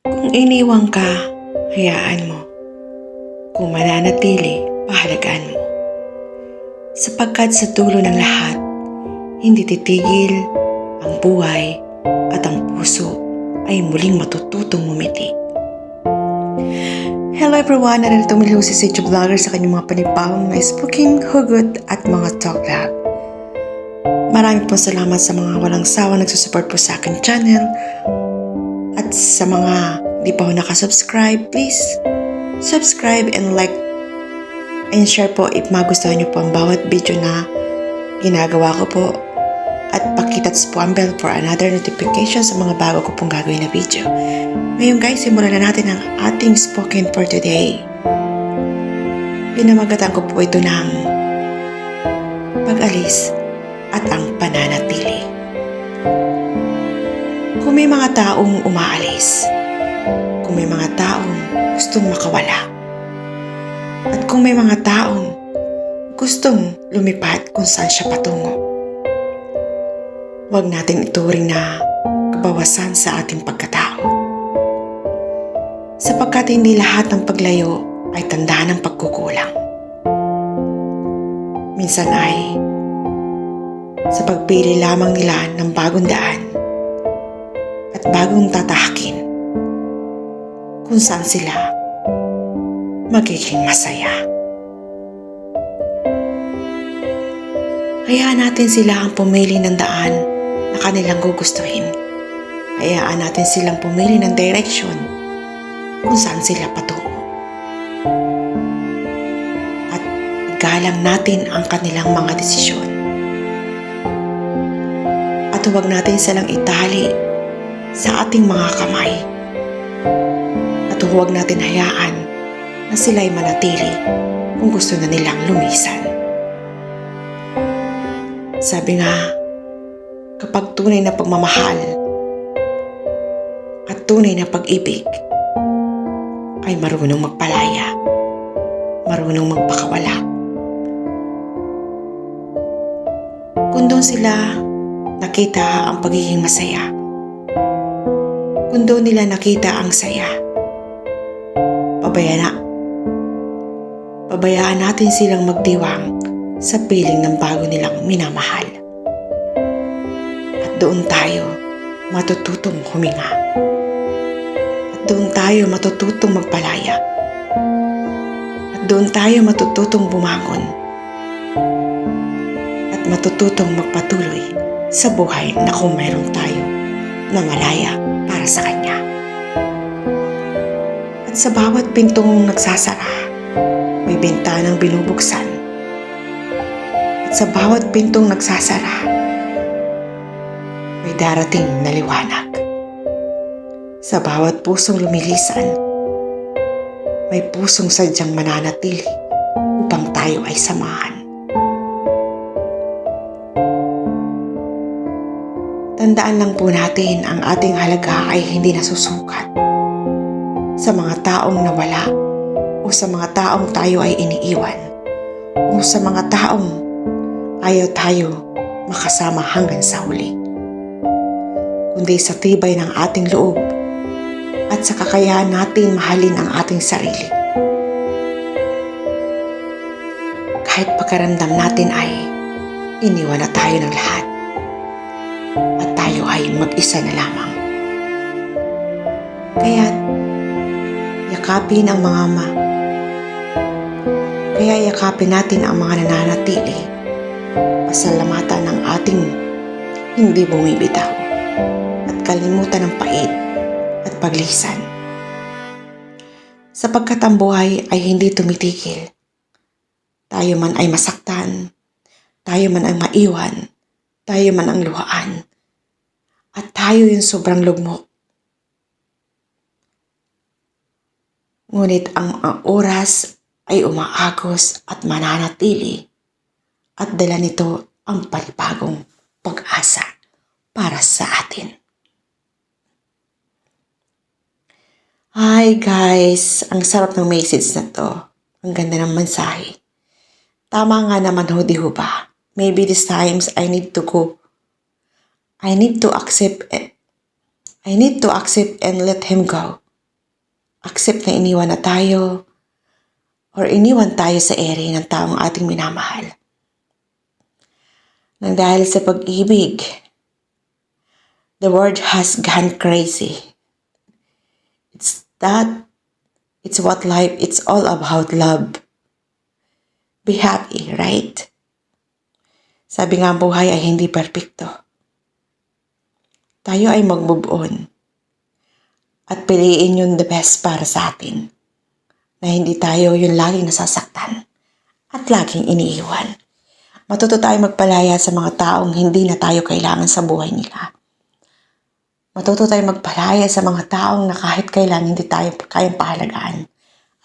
Kung iniwang ka, hayaan mo. Kung mananatili, pahalagaan mo. Sapagkat sa dulo ng lahat, hindi titigil ang buhay at ang puso ay muling matututong ngumiti. Hello everyone! Narito muli si Sage Vlogger sa kanyang mga panibawang mga spoken, hugot at mga talk lab. Maraming po salamat sa mga walang sawang nagsusupport po sa akin channel. At sa mga di pa ho nakasubscribe, please subscribe and like and share po if magustuhan nyo po ang bawat video na ginagawa ko po. At pakitats po ang bell for another notification sa mga bago ko pong gagawin na video. Ngayon guys, simulan na natin ang ating spoken for today. Pinamagatan ko po ito ng pag-alis at ang pananatili. Kung may mga taong umaalis, kung may mga taong gustong makawala, at kung may mga taong gustong lumipad kung saan siya patungo, huwag natin ituring na kabawasan sa ating pagkatao. Sapagkat hindi lahat ng paglayo ay tanda ng pagkukulang. Minsan ay sa pagpili lamang nila ng bagong daan at bagong tatahakin kung saan sila magiging masaya. Hayaan natin sila ang pumili ng daan na kanilang gugustuhin. Hayaan natin silang pumili ng direction kung saan sila patungo. At igalang natin ang kanilang mga desisyon. At huwag natin silang itali sa ating mga kamay. At huwag natin hayaan na sila'y manatili kung gusto na nilang lumisan. Sabi nga, kapag tunay na pagmamahal at tunay na pag-ibig ay marunong magpalaya, marunong magpakawala. Kung doon sila nakita ang pagiging masaya, kung doon nila nakita ang saya, pabayaan natin silang magdiwang sa piling ng bago nilang minamahal. At doon tayo matututong huminga. At doon tayo matututong magpalaya. At doon tayo matututong bumangon. At matututong magpatuloy sa buhay na kung mayroon tayo na malaya para sa Kanya. At sa bawat pintong nagsasara, may bintanang binubuksan. At sa bawat pintong nagsasara, may darating na liwanag. Sa bawat pusong lumilisan, may pusong sadyang mananatili upang tayo ay samahan. Tandaan lang po natin ang ating halaga ay hindi nasusukat sa mga taong nawala o sa mga taong tayo ay iniiwan o sa mga taong ayaw tayo makasama hanggang sa huli, kundi sa tibay ng ating loob at sa kakayahan natin mahalin ang ating sarili. Kahit pagkaramdam natin ay iniwan na tayo ng lahat at tayo ay mag-isa na lamang. Kaya't yakapin ang yakapin natin ang mga nananatili. Pasalamatan ng ating hindi bumibitaw at kalimutan ng pait at paglisan. Sapagkat ang buhay ay hindi tumitigil. Tayo man ay masaktan, tayo man ay maiwan, tayo man ang luhaan, at tayo yung sobrang lugmok. Ngunit ang oras ay umaagos at mananatili. At dala nito ang panibagong pag-asa para sa atin. Hi guys! Ang sarap ng message na to. Ang ganda ng mensahe. Tama nga naman ho, di ho ba? Maybe these times I need to go. I need to accept and let him go. accept na iniwan na tayo or iniwan tayo sa ere ng taong ating minamahal. Nang dahil sa pag-ibig, the world has gone crazy. It's what life, it's all about love. Be happy, right? Sabi nga ang buhay ay hindi perpekto. Tayo ay mag-move on at piliin yung the best para sa atin. Na hindi tayo yung laging nasasaktan at laging iniiwan. Matuto tayo magpalaya sa mga taong hindi na tayo kailangan sa buhay nila. Matuto tayo magpalaya sa mga taong na kahit kailan hindi tayo kayang pahalagaan.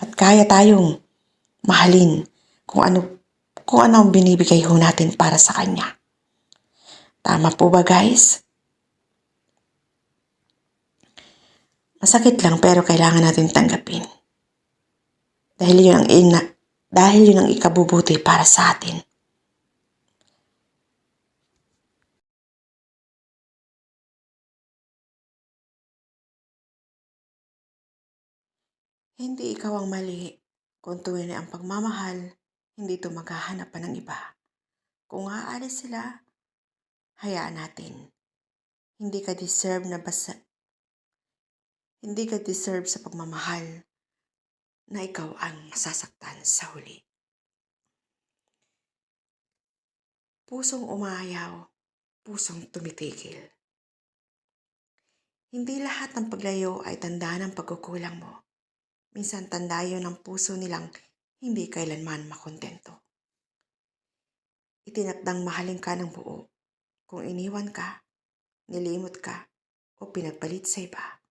At kaya tayong mahalin kung ano ang binibigay ho natin para sa kanya. Tama po ba, guys? Masakit lang pero kailangan natin tanggapin. Dahil yun ang ikabubuti para sa atin. Hindi ikaw ang mali kung tuwin ang pagmamahal, hindi ito maghahanap pa ng iba. Kung aalis sila, hayaan natin. Hindi ka deserve sa pagmamahal na ikaw ang masasaktan sa huli. Pusong umayaw, pusong tumitigil. Hindi lahat ng paglayo ay tanda ng pagkukulang mo. Minsan tanda yun ng puso nilang hindi kailanman makontento. Itinakdang mahalin ka ng buo. Kung iniwan ka, nilimot ka, o pinagpalit sa iba.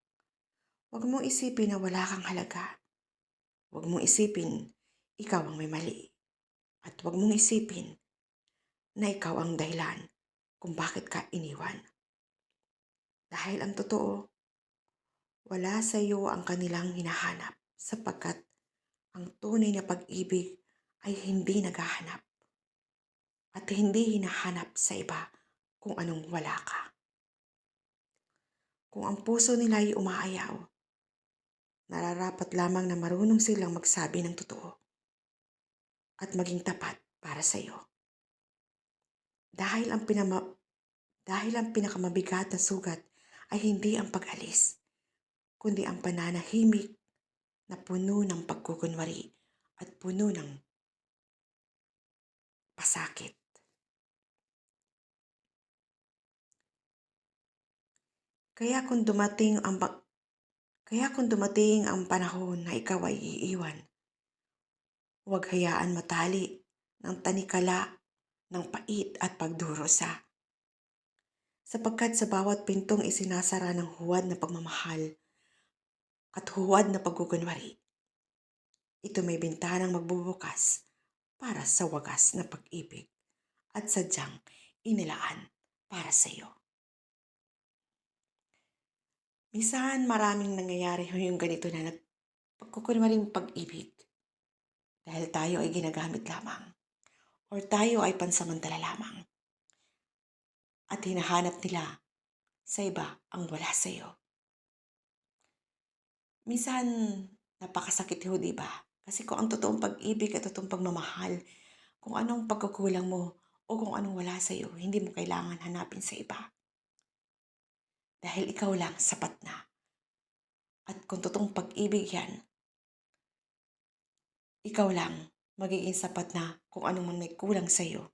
Huwag mong isipin na wala kang halaga. Huwag mong isipin ikaw ang may mali. At huwag mong isipin na ikaw ang dahilan kung bakit ka iniwan. Dahil ang totoo, wala sa iyo ang kanilang hinahanap sapagkat ang tunay na pag-ibig ay hindi naghahanap at hindi hinahanap sa iba kung anong wala ka. Kung ang puso nila ay umaayaw, nararapat lamang na marunong silang magsabi ng totoo at maging tapat para sa iyo. Dahil ang pinakamabigat na sugat ay hindi ang pag-alis, kundi ang pananahimik na puno ng pagkukunwari at puno ng pasakit. Kaya kung dumating ang panahon na ikaw ay iiwan, huwag hayaan matali ng tanikala ng pait at pagdurusa. Sapagkat sa bawat pintong isinasara ng huwad na pagmamahal at huwad na pagkukunwari, ito may bintanang magbubukas para sa wagas na pag-ibig at sadyang inilaan para sa iyo. Minsan maraming nangyayari yung ganito na pagkukunwaring pag-ibig dahil tayo ay ginagamit lamang or tayo ay pansamantala lamang at hinahanap nila sa iba ang wala sa iyo. Minsan napakasakit ho, diba? Kasi kung ang totoong pag-ibig at totoong pagmamahal, kung anong pagkukulang mo o kung anong wala sa iyo, hindi mo kailangan hanapin sa iba. Dahil ikaw lang sapat na. At kung totoong pag-ibig yan, ikaw lang magiging sapat na kung anong man may kulang sa iyo.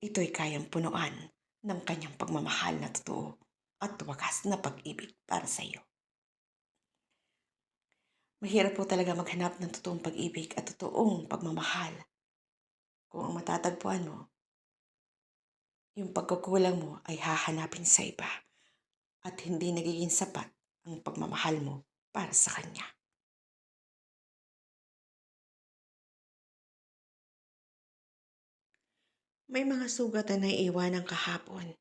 Ito'y kayang punuan ng kanyang pagmamahal na totoo at wagas na pag-ibig para sa iyo. Mahirap po talaga maghanap ng totoong pag-ibig at totoong pagmamahal. Kung ang matatagpuan mo, yung pagkukulang mo ay hahanapin sa iba at hindi nagiging sapat ang pagmamahal mo para sa kanya. May mga sugat na naiiwan ng kahapon,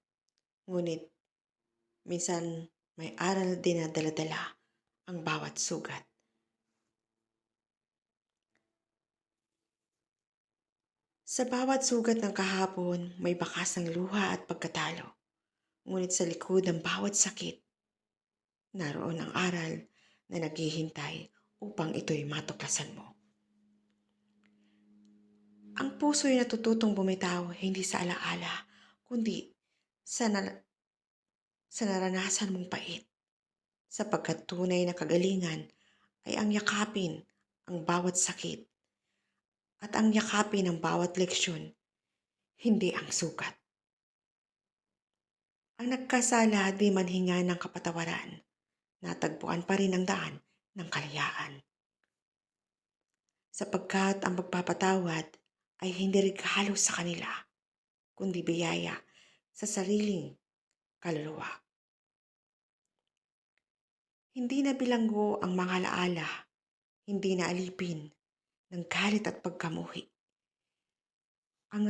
ngunit minsan may aral din na dala-dala ang bawat sugat. Sa bawat sugat ng kahapon, may bakas ng luha at pagkatalo. Ngunit sa likod ng bawat sakit, naroon ang aral na naghihintay upang ito'y matuklasan mo. Ang puso'y natututong bumitaw hindi sa alaala, kundi sa naranasan mong pait. Sapagkat tunay na kagalingan ay ang yakapin ang bawat sakit at ang yakapin ang bawat leksyon, hindi ang sukat. Ang nagkasala di man hinga ng kapatawaran, natagpuan pa rin ang daan ng kalayaan. Sapagkat ang pagpapatawad ay hindi regalo sa kanila, kundi biyaya sa sariling kaluluwa. Hindi na bilanggo ang mga alaala, hindi na alipin ng galit at pagkamuhi. Ang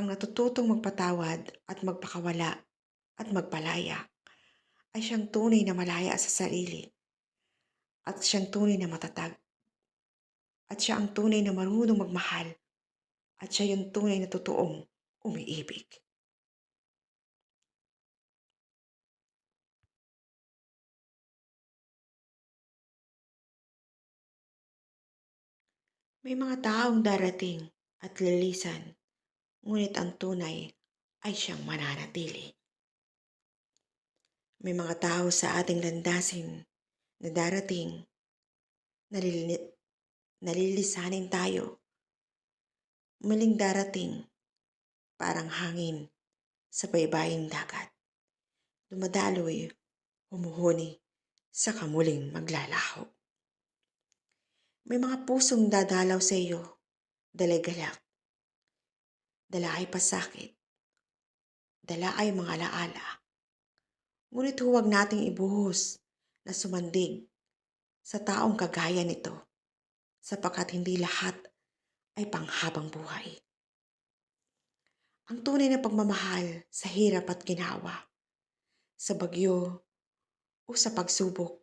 natututong magpatawad at magpakawala at magpalaya ay siyang tunay na malaya sa sarili at siyang tunay na matatag at siya ang tunay na marunong magmahal at siya yung tunay na totoong umiibig. May mga taong darating at lilisan, ngunit ang tunay ay siyang mananatili. May mga tao sa ating landasin na darating, nalilisanin tayo. Muling darating, parang hangin sa baybaying dagat. Dumadaloy, humuhuni, sa kamuling maglalaho. May mga pusong dadalaw sa iyo, dalay galak. Dala ay pasakit, dala ay mga alaala. Ngunit huwag nating ibuhos na sumandig sa taong kagaya nito, sapagkat hindi lahat ay panghabang buhay. Ang tunay na pagmamahal sa hirap at ginawa, sa bagyo o sa pagsubok,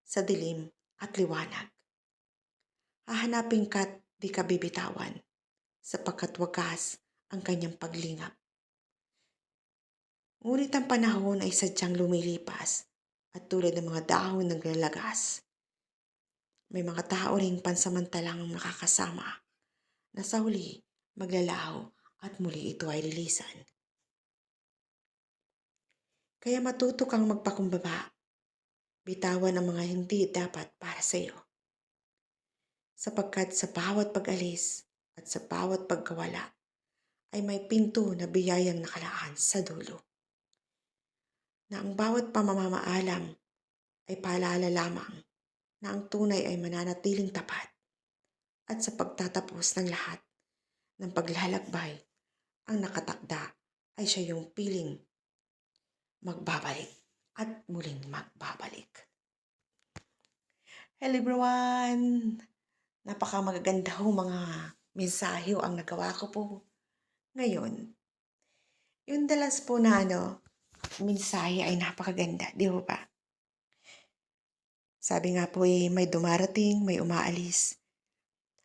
sa dilim at liwanag. Hahanapin ka't di ka bibitawan, sapagkat wagas ang kanyang paglingap. Ngunit ang panahon ay sadyang lumilipas at tulad ng mga dahon naglalagas. May mga tao ring pansamantalang nakakasama na sa huli maglalaho at muli ito ay lilisan. Kaya matuto kang magpakumbaba, bitawan ang mga hindi dapat para sa iyo. Sapagkat sa bawat pag-alis at sa bawat pagkawala ay may pinto na biyayang nakalaan sa dulo. Na ang bawat pamamaalam ay paalala lamang na ang tunay ay mananatiling tapat at sa pagtatapos ng lahat ng paglalakbay, ang nakatakda ay siya yung piling magbabalik at muling magbabalik. Hello everyone! Napakamagaganda ho mga mensahe ang nagawa ko po ngayon. Yung dalas po na mensahe ay napakaganda, di ba ba? Sabi nga po may dumarating, may umaalis.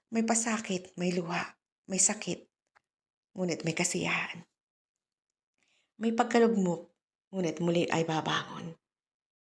May pasakit, may luha, may sakit, ngunit may kasiyahan. May pagkalugmok, ngunit muli ay babangon.